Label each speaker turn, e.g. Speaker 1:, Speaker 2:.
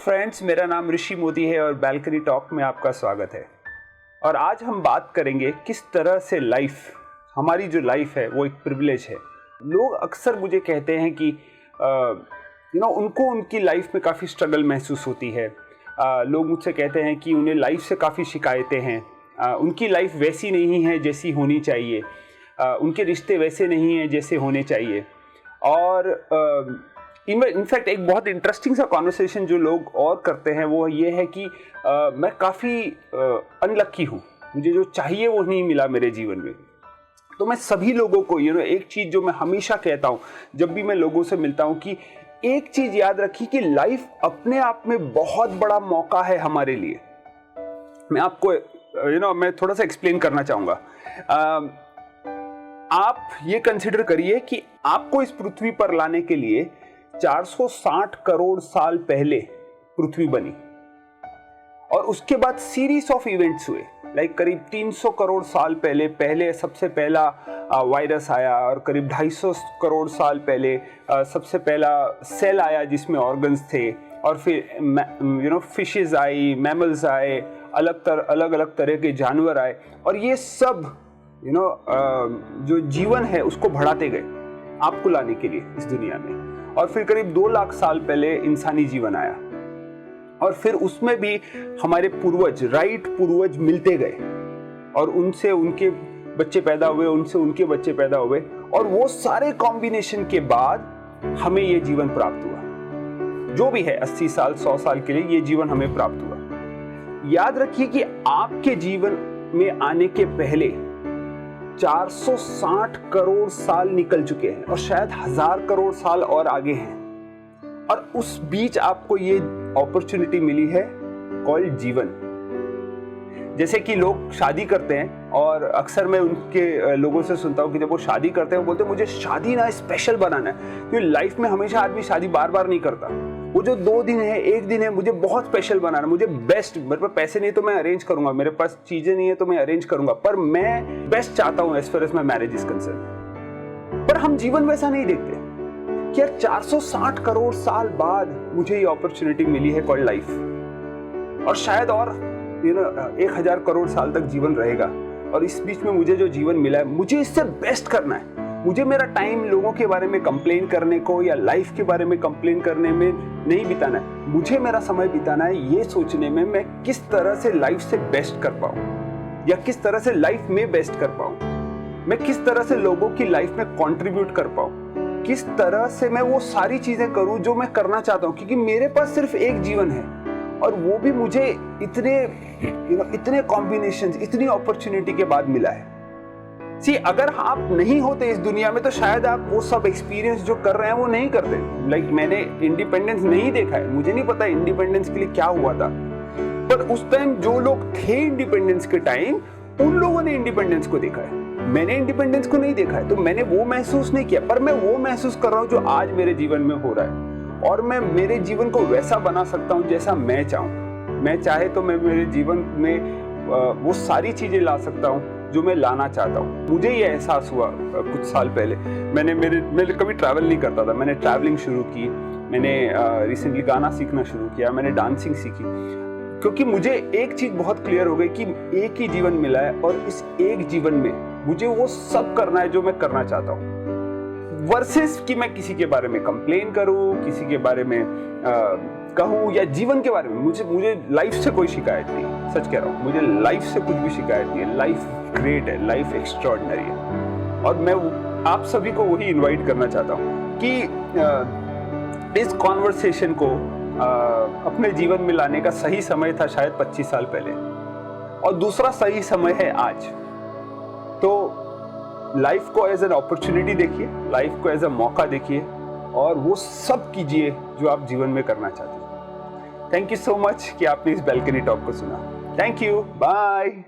Speaker 1: Friends, मेरा नाम ऋषि मोदी है और बैल्कनी टॉक में आपका स्वागत है। और आज हम बात करेंगे किस तरह से हमारी जो लाइफ है वो एक प्रिविलेज है। लोग अक्सर मुझे कहते हैं कि उनको उनकी लाइफ में काफ़ी स्ट्रगल महसूस होती है। लोग मुझसे कहते हैं कि उन्हें लाइफ से काफ़ी शिकायतें हैं, उनकी लाइफ वैसी नहीं है जैसी होनी चाहिए, उनके रिश्ते वैसे नहीं हैं जैसे होने चाहिए। और इनफैक्ट एक बहुत इंटरेस्टिंग सा कॉन्वर्सेशन जो लोग और करते हैं वो ये है कि मैं काफ़ी अनलक्की हूँ, मुझे जो चाहिए वो नहीं मिला मेरे जीवन में। तो मैं सभी लोगों को एक चीज़ जो मैं हमेशा कहता हूँ जब भी मैं लोगों से मिलता हूँ कि एक चीज़ याद रखिए कि लाइफ अपने आप में बहुत बड़ा मौका है हमारे लिए। मैं आपको मैं थोड़ा सा एक्सप्लेन करना चाहूँगा। आप ये कंसिडर करिए कि आपको इस पृथ्वी पर लाने के लिए 460 करोड़ साल पहले पृथ्वी बनी और उसके बाद सीरीज ऑफ इवेंट्स हुए। करीब 300 करोड़ साल पहले सबसे पहला वायरस आया और करीब 250 करोड़ साल पहले सबसे पहला सेल आया जिसमें ऑर्गन्स थे। और फिर फिशेस आई, मैमल्स आए, अलग अलग तरह के जानवर आए और ये सब जो जीवन है उसको बढ़ाते गए आपको लाने के लिए इस दुनिया में। और फिर करीब 2 लाख साल पहले इंसानी जीवन आया और फिर उसमें भी हमारे पूर्वज मिलते गए और उनसे उनके बच्चे पैदा हुए, उनसे उनके बच्चे पैदा हुए और वो सारे कॉम्बिनेशन के बाद हमें ये जीवन प्राप्त हुआ। जो भी है 80 साल 100 साल के लिए ये जीवन हमें प्राप्त हुआ। याद रखिए कि आपके जीवन में आने के पहले 460 करोड़ साल निकल चुके हैं और शायद 1000 करोड़ साल और आगे हैं और उस बीच आपको ये अपॉर्चुनिटी मिली है कॉल्ड जीवन। जैसे कि लोग शादी करते हैं और अक्सर मैं उनके लोगों से सुनता हूँ कि जब वो शादी करते हैं वो बोलते हैं मुझे शादी ना स्पेशल बनाना है, क्योंकि लाइफ में हमेशा आदमी शादी बार बार नहीं करता। वो जो 2 दिन है 1 दिन है मुझे बहुत स्पेशल बनाना, मुझे बेस्ट, मेरे पास पैसे नहीं तो मैं अरेंज करूंगा, मेरे पास चीजें नहीं है तो मैं अरेंज करूंगा, पर मैं बेस्ट चाहता हूं as far as my marriage is concern. पर हम जीवन वैसा नहीं देखते कि यार 460 करोड़ साल बाद मुझे ये अपॉर्चुनिटी मिली है कॉल्ड लाइफ और शायद और 1000 करोड़ साल तक जीवन रहेगा और इस बीच में मुझे जो जीवन मिला है मुझे इससे बेस्ट करना है। मुझे मेरा टाइम लोगों के बारे में कंप्लेन करने को या लाइफ के बारे में कंप्लेन करने में नहीं बिताना है, मुझे मेरा समय बिताना है ये सोचने में मैं किस तरह से लाइफ से बेस्ट कर पाऊं या किस तरह से लाइफ में बेस्ट कर पाऊं, मैं किस तरह से लोगों की लाइफ में कंट्रीब्यूट कर पाऊं, किस तरह से मैं वो सारी चीजें करूं जो मैं करना चाहता हूं, क्योंकि मेरे पास सिर्फ एक जीवन है और वो भी मुझे इतने कॉम्बिनेशंस, इतनी अपॉर्चुनिटी के बाद मिला है। अगर आप नहीं होते इस दुनिया में तो शायद आप वो सब एक्सपीरियंस जो कर रहे हैं वो नहीं करते। मैंने इंडिपेंडेंस नहीं देखा है, मुझे नहीं पता इंडिपेंडेंस के लिए क्या हुआ था, पर उस टाइम जो लोग थे इंडिपेंडेंस के टाइम उन लोगों ने इंडिपेंडेंस को देखा है। मैंने इंडिपेंडेंस को नहीं देखा है तो मैंने वो महसूस नहीं किया, पर मैं वो महसूस कर रहा हूँ जो आज मेरे जीवन में हो रहा है और मैं मेरे जीवन को वैसा बना सकता हूँ जैसा मैं चाहूँ। मैं चाहे तो मैं मेरे जीवन में वो सारी चीजें ला सकता हूँ जो मैं लाना चाहता हूँ। मुझे ये एहसास हुआ कुछ साल पहले, मैं कभी ट्रैवल नहीं करता था, मैंने ट्रैवलिंग शुरू की, मैंने रिसेंटली गाना सीखना शुरू किया, मैंने डांसिंग सीखी, क्योंकि मुझे एक चीज बहुत क्लियर हो गई कि एक ही जीवन मिला है और इस एक जीवन में मुझे वो सब करना है जो मैं करना चाहता हूँ, वर्सेस कि मैं किसी के बारे में कंप्लेन करूँ, किसी के बारे में कहूँ या जीवन के बारे में। मुझे लाइफ से कोई शिकायत नहीं, सच कह रहा हूँ, मुझे लाइफ से कुछ भी शिकायत नहीं है। लाइफ ग्रेट है, लाइफ एक्स्ट्राऑर्डिनरी है और मैं आप सभी को वही इनवाइट करना चाहता हूँ कि इस कॉन्वर्सेशन को अपने जीवन में लाने का सही समय था शायद 25 साल पहले और दूसरा सही समय है आज। तो लाइफ को एज एन अपॉर्चुनिटी देखिए, लाइफ को एज अ मौका देखिए और वो सब कीजिए जो आप जीवन में करना चाहते हैं। थैंक यू सो मच कि आपने इस बैल्कनी टॉक को सुना। Thank you, bye.